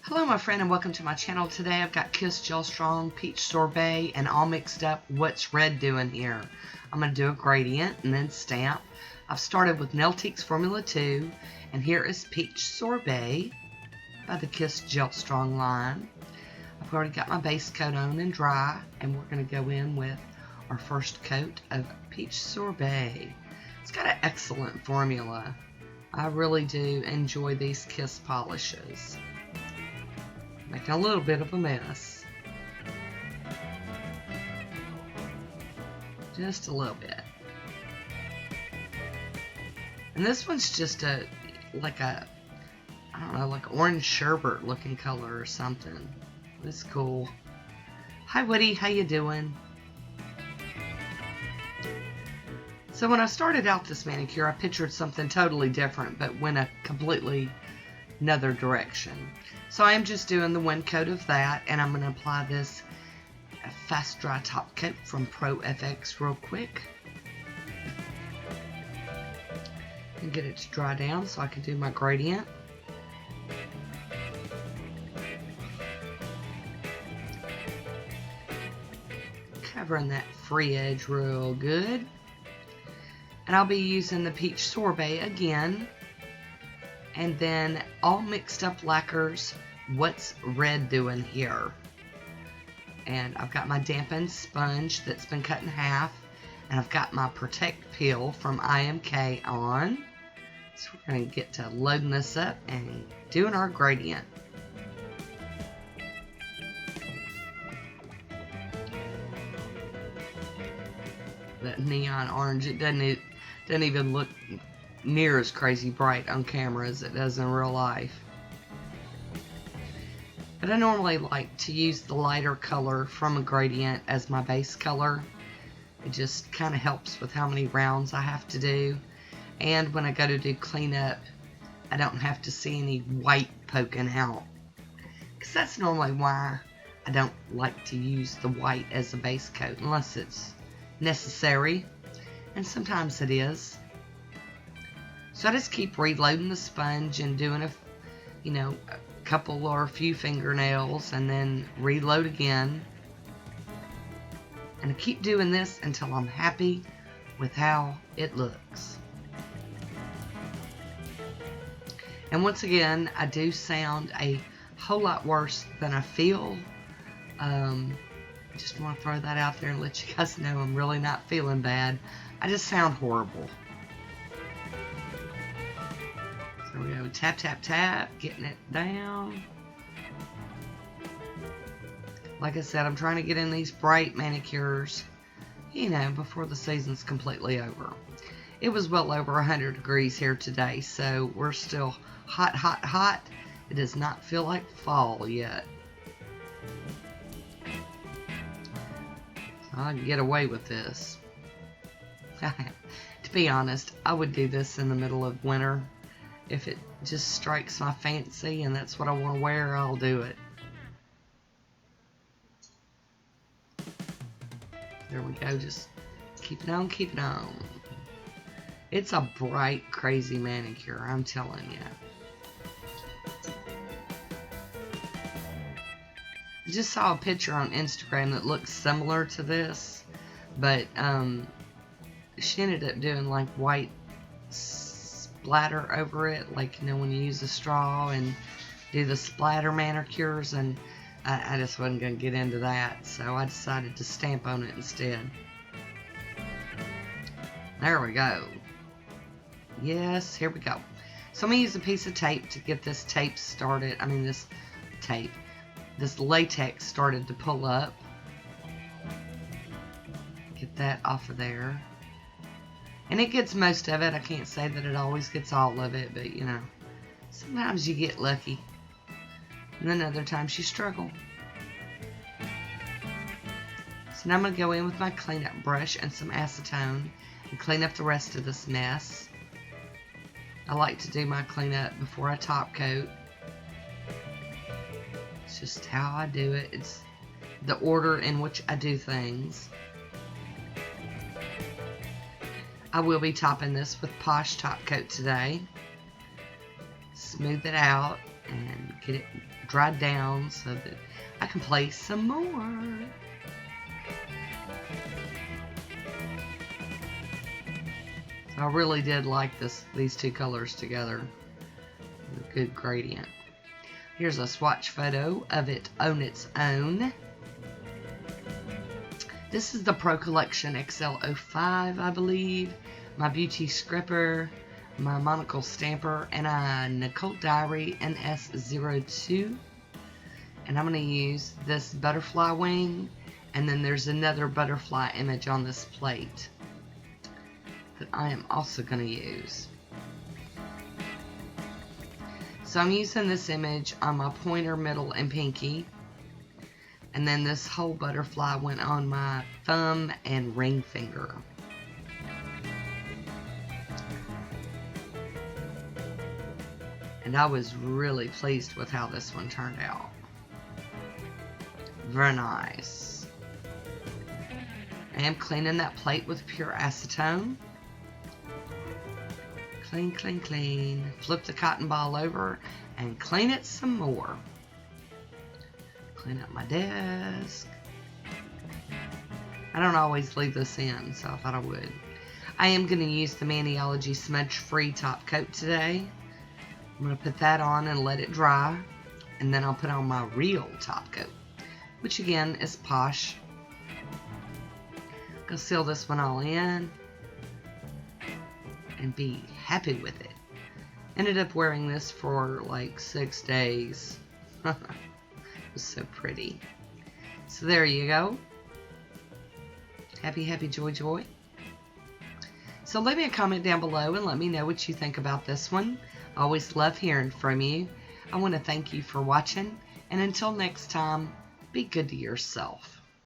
Hello my friend and welcome to my channel. Today I've got Kiss Gel Strong, Peach Sorbet, and all mixed up. What's red doing here? I'm going to do a gradient and then stamp. I've started with Nailtiques Formula 2, and here is Peach Sorbet by the Kiss Gel Strong line. I've already got my base coat on and dry, and we're going to go in with our first coat of Peach Sorbet. It's got an excellent formula. I really do enjoy these Kiss polishes. Making a little bit of a mess. Just a little bit. And this one's just like I don't know, like orange sherbet looking color or something. It's cool. Hi Woody, how you doing? So when I started out this manicure, I pictured something totally different, but went a completely another direction. So I am just doing the one coat of that, and I'm going to apply this fast dry top coat from Pro FX real quick and get it to dry down so I can do my gradient. Covering that free edge real good. And I'll be using the Peach Sorbet again. And then all mixed up lacquers, what's red doing here? And I've got my dampened sponge that's been cut in half, and I've got my Protect Peel from IMK on. So we're going to get to loading this up and doing our gradient. That neon orange, it doesn't even look near as crazy bright on camera as it does in real life. But I normally like to use the lighter color from a gradient as my base color. It just kind of helps with how many rounds I have to do. And when I go to do cleanup, I don't have to see any white poking out. Because that's normally why I don't like to use the white as a base coat unless it's necessary. And sometimes it is. So I just keep reloading the sponge and doing a couple or a few fingernails and then reload again. And I keep doing this until I'm happy with how it looks. And once again, I do sound a whole lot worse than I feel. I just want to throw that out there and let you guys know I'm really not feeling bad. I just sound horrible. There we go, tap, tap, tap, getting it down. Like I said, I'm trying to get in these bright manicures, before the season's completely over. It was well over 100 degrees here today, so we're still hot, hot, hot. It does not feel like fall yet. So I can get away with this. To be honest, I would do this in the middle of winter. If it just strikes my fancy and that's what I want to wear, I'll do it. There we go, just keep it on, keep it on. It's a bright, crazy manicure, I'm telling you. I just saw a picture on Instagram that looks similar to this, but she ended up doing like white splatter over it, like when you use a straw and do the splatter manicures, and I just wasn't going to get into that, so I decided to stamp on it instead. There we go. Yes, here we go. So I'm going to use a piece of tape to get this tape started. This latex started to pull up. Get that off of there. And it gets most of it. I can't say that it always gets all of it, but sometimes you get lucky. And then other times you struggle. So now I'm going to go in with my cleanup brush and some acetone and clean up the rest of this mess. I like to do my cleanup before I top coat. It's just how I do it. It's the order in which I do things. I will be topping this with Poshe top coat today. Smooth it out and get it dried down so that I can place some more. I really did like these two colors together. A good gradient. Here's a swatch photo of it on its own. This is the Pro Collection XL05, I believe. My Beauty Scripper, my Monocle Stamper, and a Nicole Diary NS02. And I'm going to use this butterfly wing, and then there's another butterfly image on this plate that I am also going to use. So I'm using this image on my pointer, middle, and pinky. And then this whole butterfly went on my thumb and ring finger. And I was really pleased with how this one turned out. Very nice. I am cleaning that plate with pure acetone. Clean, clean, clean. Flip the cotton ball over and clean it some more. Clean up my desk. I don't always leave this in, so I thought I would. I am going to use the Maniology Smudge Free Top Coat today. I'm going to put that on and let it dry. And then I'll put on my real top coat, which again is Poshe. I'll seal this one all in and be happy with it. Ended up wearing this for like 6 days. It was so pretty. So there you go. Happy, happy, joy, joy. So leave me a comment down below and let me know what you think about this one. I always love hearing from you. I want to thank you for watching, and until next time, be good to yourself.